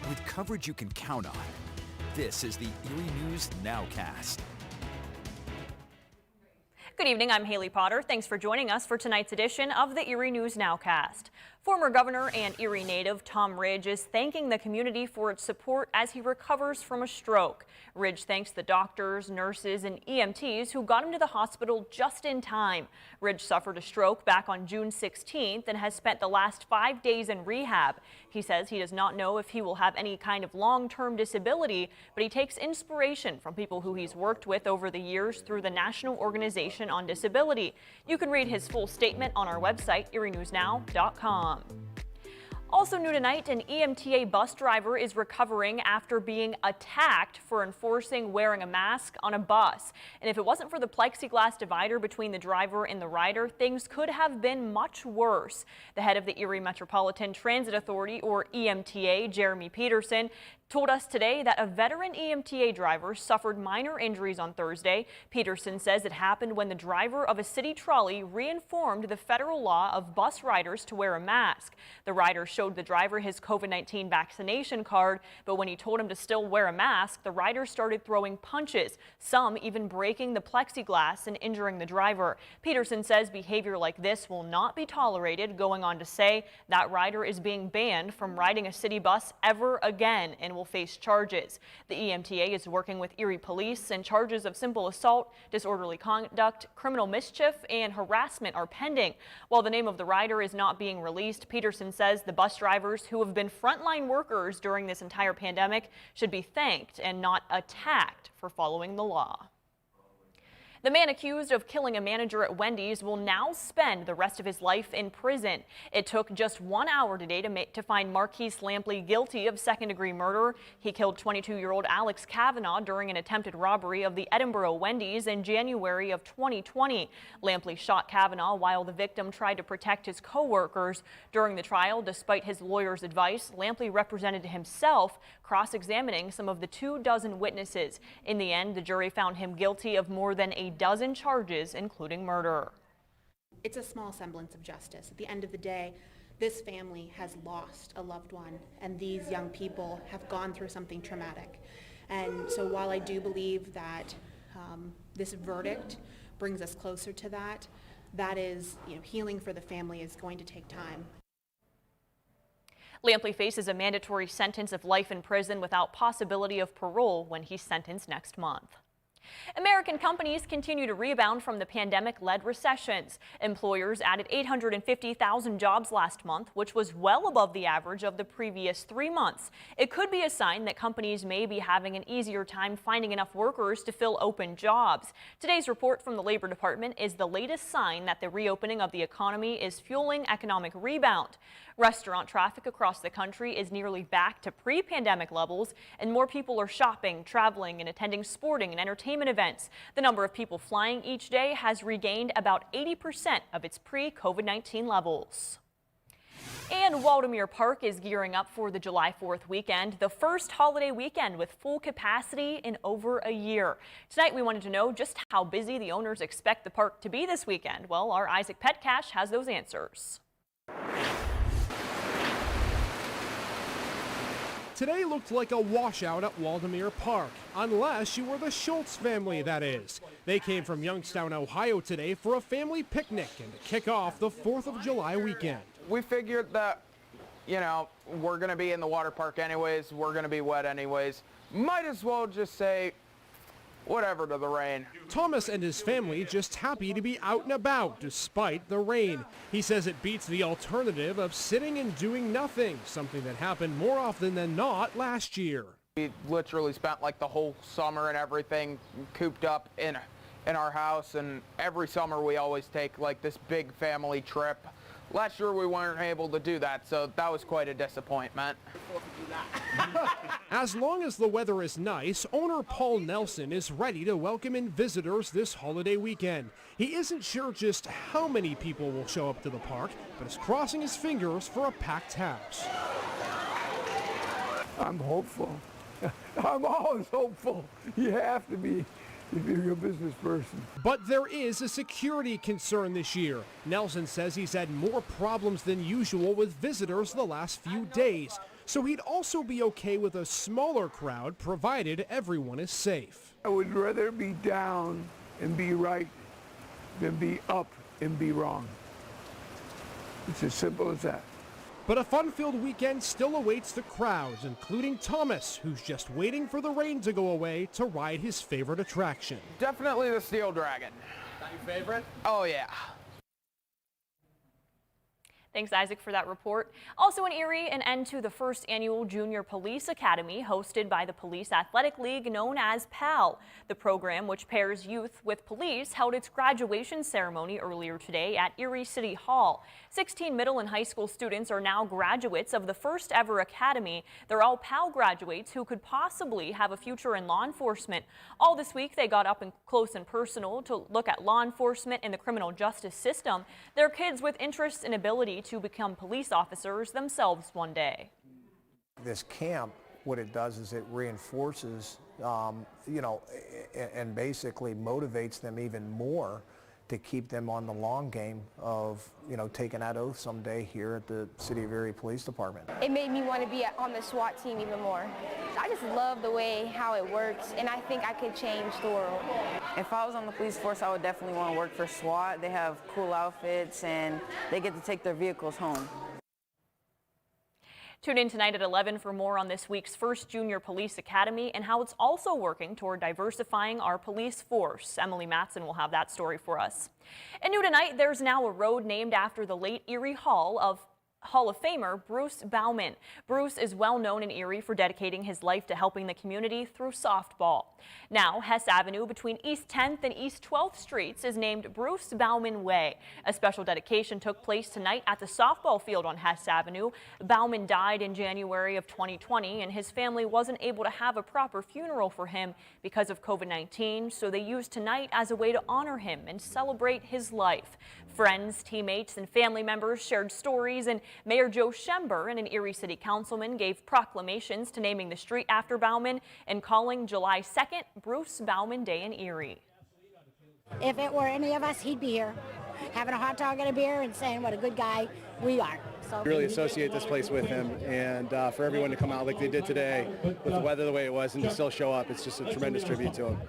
with coverage you can count on. This is the Erie News Nowcast. Good evening, I'm Haley Potter. Thanks for joining us for tonight's edition of the Erie News Nowcast. Former Governor and Erie native Tom Ridge is thanking the community for its support as he recovers from a stroke. Ridge thanks the doctors, nurses, and EMTs who got him to the hospital just in time. Ridge suffered a stroke back on June 16th and has spent the last 5 days in rehab. He says he does not know if he will have any kind of long-term disability, but he takes inspiration from people who he's worked with over the years through the National Organization on Disability. You can read his full statement on our website, erienewsnow.com. Also new tonight, an EMTA bus driver is recovering after being attacked for enforcing wearing a mask on a bus. And if it wasn't for the plexiglass divider between the driver and the rider, things could have been much worse. The head of the Erie Metropolitan Transit Authority, or EMTA, Jeremy Peterson, told us today that a veteran EMTA driver suffered minor injuries on Thursday. Peterson says it happened when the driver of a city trolley reinformed the federal law of bus riders to wear a mask. The rider showed the driver his COVID-19 vaccination card, but when he told him to still wear a mask, the rider started throwing punches, some even breaking the plexiglass and injuring the driver. Peterson says behavior like this will not be tolerated, going on to say that rider is being banned from riding a city bus ever again and will face charges. The EMTA is working with Erie Police, and charges of simple assault, disorderly conduct, criminal mischief, and harassment are pending. While the name of the rider is not being released, Peterson says the bus drivers who have been frontline workers during this entire pandemic should be thanked and not attacked for following the law. The man accused of killing a manager at Wendy's will now spend the rest of his life in prison. It took just 1 hour today to find Marquise Lampley guilty of second-degree murder. He killed 22-year-old Alex Kavanaugh during an attempted robbery of the Edinburgh Wendy's in January of 2020. Lampley shot Kavanaugh while the victim tried to protect his co-workers. During the trial, despite his lawyer's advice, Lampley represented himself, cross-examining some of the 24 witnesses. In the end, the jury found him guilty of more than a dozen charges, including murder. It's a small semblance of justice. At the end of the day, this family has lost a loved one, and these young people have gone through something traumatic. And so while I do believe that this verdict brings us closer to that, that is, healing for the family is going to take time. Lampley faces a mandatory sentence of life in prison without possibility of parole when he's sentenced next month. American companies continue to rebound from the pandemic-led recessions. Employers added 850,000 jobs last month, which was well above the average of the previous 3 months. It could be a sign that companies may be having an easier time finding enough workers to fill open jobs. Today's report from the Labor Department is the latest sign that the reopening of the economy is fueling economic rebound. Restaurant traffic across the country is nearly back to pre-pandemic levels, and more people are shopping, traveling, and attending sporting and entertainment events. The number of people flying each day has regained about 80% of its pre-COVID-19 levels. And Waldemere Park is gearing up for the July 4th weekend, the first holiday weekend with full capacity in over a year. Tonight we wanted to know just how busy the owners expect the park to be this weekend. Well, our Isaac Petcash has those answers. Today looked like a washout at Waldemere Park, unless you were the Schultz family, that is. They came from Youngstown, Ohio today for a family picnic and to kick off the 4th of July weekend. We figured that, we're going to be in the water park anyways, we're going to be wet anyways. Might as well just say whatever to the rain. Thomas and his family just happy to be out and about despite the rain. He says it beats the alternative of sitting and doing nothing, something that happened more often than not last year. We literally spent like the whole summer and everything cooped up in our house, and every summer we always take like this big family trip. Last year we weren't able to do that, so that was quite a disappointment. As long as the weather is nice, owner Paul Nelson is ready to welcome in visitors this holiday weekend. He isn't sure just how many people will show up to the park, but is crossing his fingers for a packed house. I'm hopeful. I'm always hopeful. You have to be if you're a business person. But there is a security concern this year. Nelson says he's had more problems than usual with visitors the last few days. So he'd also be okay with a smaller crowd provided everyone is safe. I would rather be down and be right than be up and be wrong. It's as simple as that. But a fun-filled weekend still awaits the crowds, including Thomas, who's just waiting for the rain to go away to ride his favorite attraction. Definitely the Steel Dragon. Not your favorite? Oh yeah. Thanks, Isaac, for that report. Also in Erie, an end to the first annual Junior Police Academy hosted by the Police Athletic League known as PAL. The program, which pairs youth with police, held its graduation ceremony earlier today at Erie City Hall. 16 middle and high school students are now graduates of the first ever academy. They're all PAL graduates who could possibly have a future in law enforcement. All this week, they got up close and personal to look at law enforcement and the criminal justice system. They're kids with interests and ability to become police officers themselves one day. This camp, what it does is it reinforces, and basically motivates them even more to keep them on the long game of, taking that oath someday here at the City of Erie Police Department. It made me want to be on the SWAT team even more. I just love the way how it works, and I think I could change the world. If I was on the police force, I would definitely want to work for SWAT. They have cool outfits, and they get to take their vehicles home. Tune in tonight at 11 for more on this week's first Junior Police Academy and how it's also working toward diversifying our police force. Emily Matson will have that story for us. And new tonight, there's now a road named after the late Erie Hall of Famer Bruce Bauman. Bruce is well known in Erie for dedicating his life to helping the community through softball. Now, Hess Avenue between East 10th and East 12th Streets is named Bruce Bauman Way. A special dedication took place tonight at the softball field on Hess Avenue. Bauman died in January of 2020, and his family wasn't able to have a proper funeral for him because of COVID-19, so they used tonight as a way to honor him and celebrate his life. Friends, teammates, and family members shared stories, and Mayor Joe Schember and an Erie City Councilman gave proclamations to naming the street after Bauman and calling July 2nd Bruce Bauman Day in Erie. If it were any of us, he'd be here, having a hot dog and a beer and saying what a good guy we are. So Really associate this place with him, and for everyone to come out like they did today, with the weather the way it was, and to still show up, it's just a tremendous tribute to him.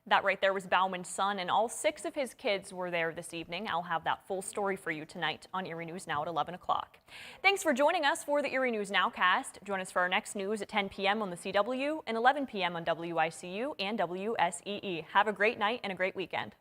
That right there was Bauman's son, and all 6 of his kids were there this evening. I'll have that full story for you tonight on Erie News Now at 11 o'clock. Thanks for joining us for the Erie News Nowcast. Join us for our next news at 10 p.m. on the CW and 11 p.m. on WICU and WSEE. Have a great night and a great weekend.